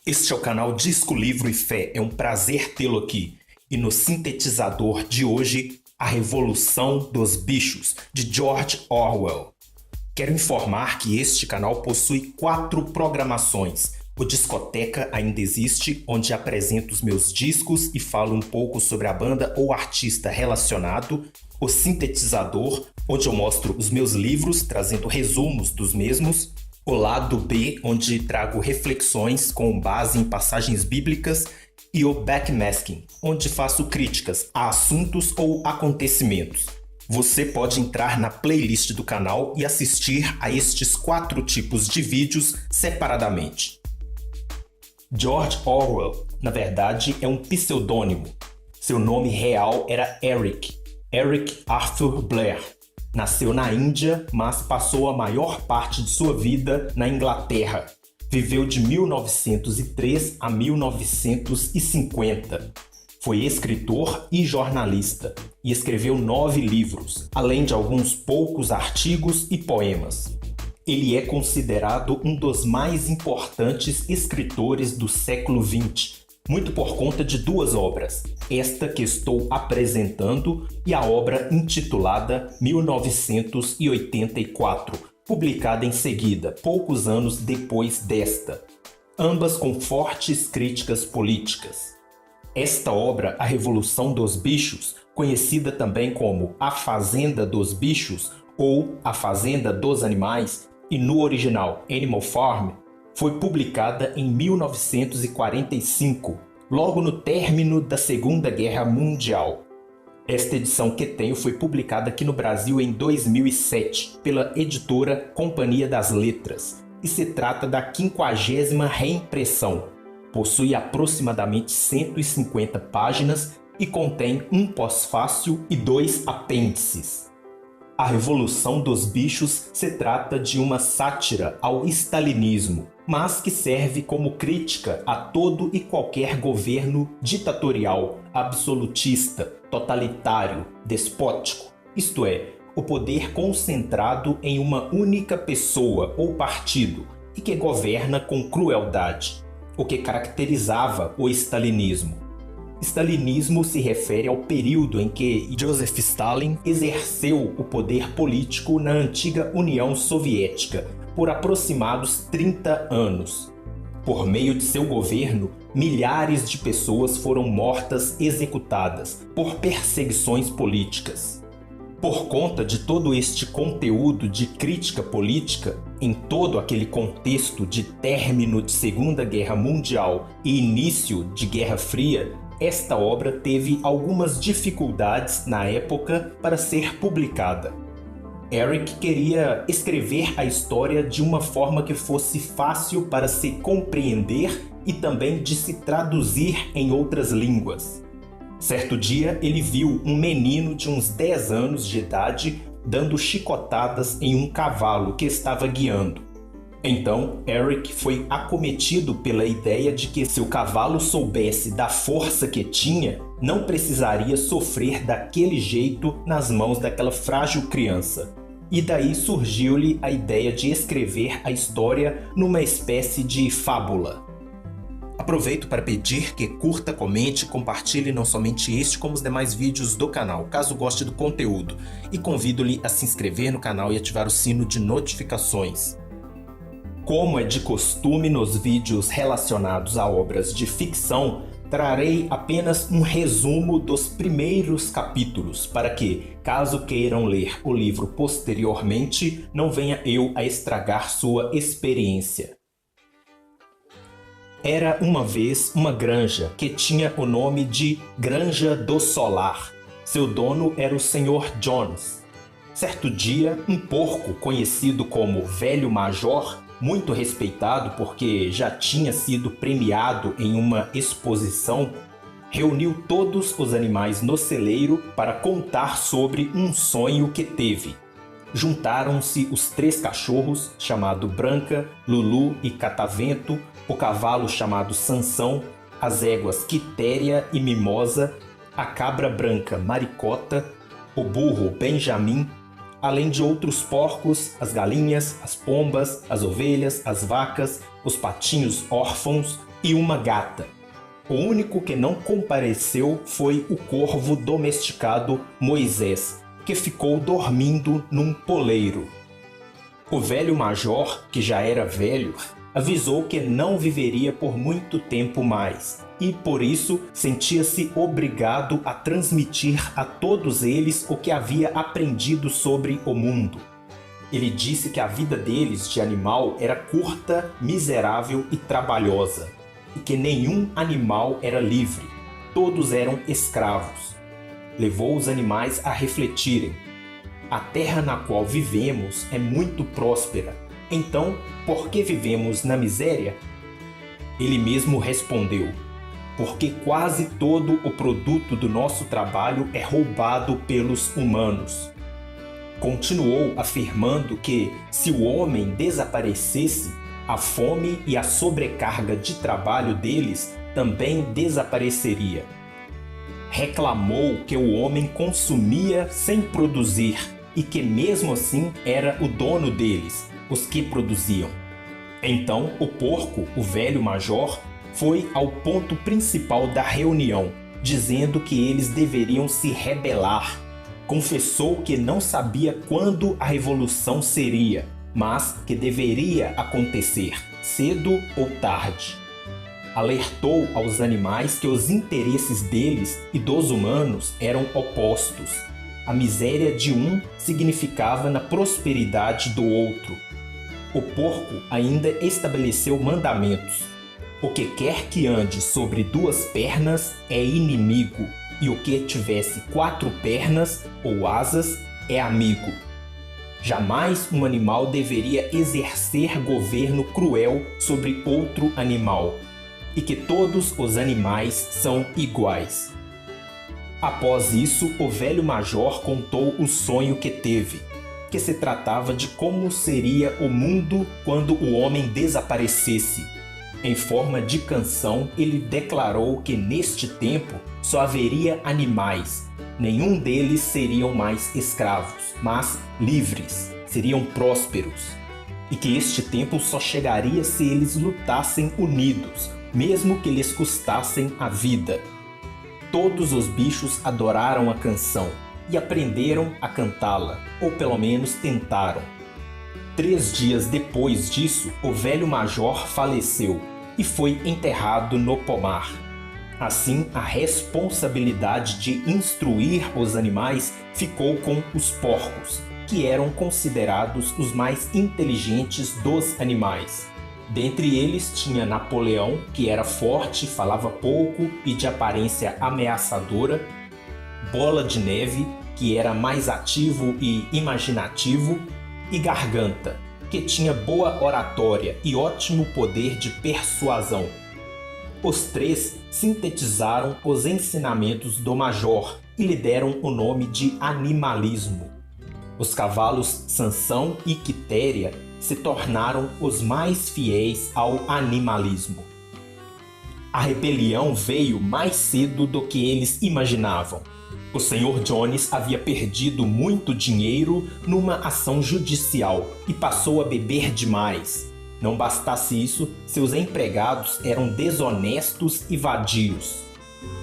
Este é o canal Disco, Livro e Fé. É um prazer tê-lo aqui. E no sintetizador de hoje, A Revolução dos Bichos, de George Orwell. Quero informar que este canal possui 4 programações. O Discoteca ainda existe, onde apresento os meus discos e falo um pouco sobre a banda ou artista relacionado. O Sintetizador, onde eu mostro os meus livros, trazendo resumos dos mesmos. O Lado B, onde trago reflexões com base em passagens bíblicas. E o Backmasking, onde faço críticas a assuntos ou acontecimentos. Você pode entrar na playlist do canal e assistir a estes 4 tipos de vídeos separadamente. George Orwell, na verdade, é um pseudônimo. Seu nome real era Eric Arthur Blair. Nasceu na Índia, mas passou a maior parte de sua vida na Inglaterra. Viveu de 1903 a 1950. Foi escritor e jornalista e escreveu 9 livros, além de alguns poucos artigos e poemas. Ele é considerado um dos mais importantes escritores do século XX, muito por conta de 2 obras, esta que estou apresentando e a obra intitulada 1984, publicada em seguida, poucos anos depois desta, ambas com fortes críticas políticas. Esta obra, A Revolução dos Bichos, conhecida também como A Fazenda dos Bichos ou A Fazenda dos Animais, e no original Animal Farm, foi publicada em 1945, logo no término da Segunda Guerra Mundial. Esta edição que tenho foi publicada aqui no Brasil em 2007, pela editora Companhia das Letras, e se trata da 50ª reimpressão. Possui aproximadamente 150 páginas e contém um pós-fácil e 2 apêndices. A Revolução dos Bichos se trata de uma sátira ao stalinismo, mas que serve como crítica a todo e qualquer governo ditatorial, absolutista, totalitário, despótico, isto é, o poder concentrado em uma única pessoa ou partido e que governa com crueldade, o que caracterizava o stalinismo. Stalinismo se refere ao período em que Joseph Stalin exerceu o poder político na antiga União Soviética por aproximados 30 anos. Por meio de seu governo, milhares de pessoas foram mortas executadas por perseguições políticas. Por conta de todo este conteúdo de crítica política, em todo aquele contexto de término de Segunda Guerra Mundial e início de Guerra Fria, esta obra teve algumas dificuldades na época para ser publicada. Eric queria escrever a história de uma forma que fosse fácil para se compreender e também de se traduzir em outras línguas. Certo dia, ele viu um menino de uns 10 anos de idade dando chicotadas em um cavalo que estava guiando. Então, Eric foi acometido pela ideia de que se o cavalo soubesse da força que tinha, não precisaria sofrer daquele jeito nas mãos daquela frágil criança. E daí surgiu-lhe a ideia de escrever a história numa espécie de fábula. Aproveito para pedir que curta, comente e compartilhe não somente este, como os demais vídeos do canal, caso goste do conteúdo. E convido-lhe a se inscrever no canal e ativar o sino de notificações. Como é de costume nos vídeos relacionados a obras de ficção, trarei apenas um resumo dos primeiros capítulos, para que, caso queiram ler o livro posteriormente, não venha eu a estragar sua experiência. Era uma vez uma granja que tinha o nome de Granja do Solar. Seu dono era o Sr. Jones. Certo dia, um porco conhecido como Velho Major, muito respeitado porque já tinha sido premiado em uma exposição, reuniu todos os animais no celeiro para contar sobre um sonho que teve. Juntaram-se os 3 cachorros, chamado Branca, Lulu e Catavento, o cavalo chamado Sansão, as éguas Quitéria e Mimosa, a cabra branca Maricota, o burro Benjamin, além de outros porcos, as galinhas, as pombas, as ovelhas, as vacas, os patinhos órfãos, e uma gata. O único que não compareceu foi o corvo domesticado Moisés, que ficou dormindo num poleiro. O velho major, que já era velho, avisou que não viveria por muito tempo mais e, por isso, sentia-se obrigado a transmitir a todos eles o que havia aprendido sobre o mundo. Ele disse que a vida deles de animal era curta, miserável e trabalhosa, e que nenhum animal era livre, todos eram escravos. Levou os animais a refletirem. A terra na qual vivemos é muito próspera, então por que vivemos na miséria? Ele mesmo respondeu: porque quase todo o produto do nosso trabalho é roubado pelos humanos. Continuou afirmando que, se o homem desaparecesse, a fome e a sobrecarga de trabalho deles também desapareceria. Reclamou que o homem consumia sem produzir e que mesmo assim era o dono deles, os que produziam. Então o porco, o velho major, foi ao ponto principal da reunião, dizendo que eles deveriam se rebelar. Confessou que não sabia quando a revolução seria, mas que deveria acontecer, cedo ou tarde. Alertou aos animais que os interesses deles e dos humanos eram opostos. A miséria de um significava na prosperidade do outro. O porco ainda estabeleceu mandamentos. O que quer que ande sobre 2 pernas é inimigo, e o que tivesse 4 pernas ou asas é amigo. Jamais um animal deveria exercer governo cruel sobre outro animal, e que todos os animais são iguais. Após isso, o velho major contou o sonho que teve, que se tratava de como seria o mundo quando o homem desaparecesse. Em forma de canção, ele declarou que neste tempo só haveria animais. Nenhum deles seriam mais escravos, mas livres, seriam prósperos. E que este tempo só chegaria se eles lutassem unidos, mesmo que lhes custassem a vida. Todos os bichos adoraram a canção e aprenderam a cantá-la, ou pelo menos tentaram. 3 dias depois disso, o velho major faleceu e foi enterrado no pomar. Assim, a responsabilidade de instruir os animais ficou com os porcos, que eram considerados os mais inteligentes dos animais. Dentre eles tinha Napoleão, que era forte, falava pouco e de aparência ameaçadora, Bola de Neve, que era mais ativo e imaginativo, e Garganta, que tinha boa oratória e ótimo poder de persuasão. Os 3 sintetizaram os ensinamentos do major e lhe deram o nome de animalismo. Os cavalos Sansão e Quitéria se tornaram os mais fiéis ao animalismo. A rebelião veio mais cedo do que eles imaginavam. O Sr. Jones havia perdido muito dinheiro numa ação judicial e passou a beber demais. Não bastasse isso, seus empregados eram desonestos e vadios.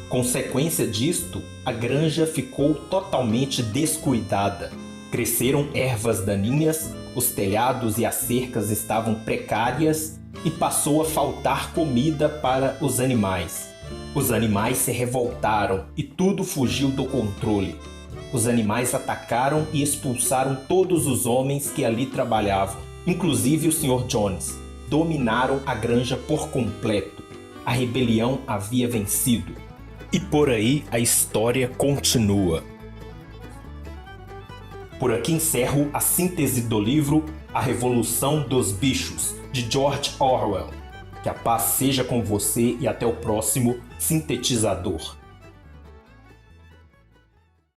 Consequência disto, a granja ficou totalmente descuidada. Cresceram ervas daninhas, os telhados e as cercas estavam precárias e passou a faltar comida para os animais. Os animais se revoltaram e tudo fugiu do controle. Os animais atacaram e expulsaram todos os homens que ali trabalhavam, inclusive o Sr. Jones. Dominaram a granja por completo. A rebelião havia vencido. E por aí a história continua. Por aqui encerro a síntese do livro A Revolução dos Bichos, de George Orwell. Que a paz seja com você e até o próximo sintetizador.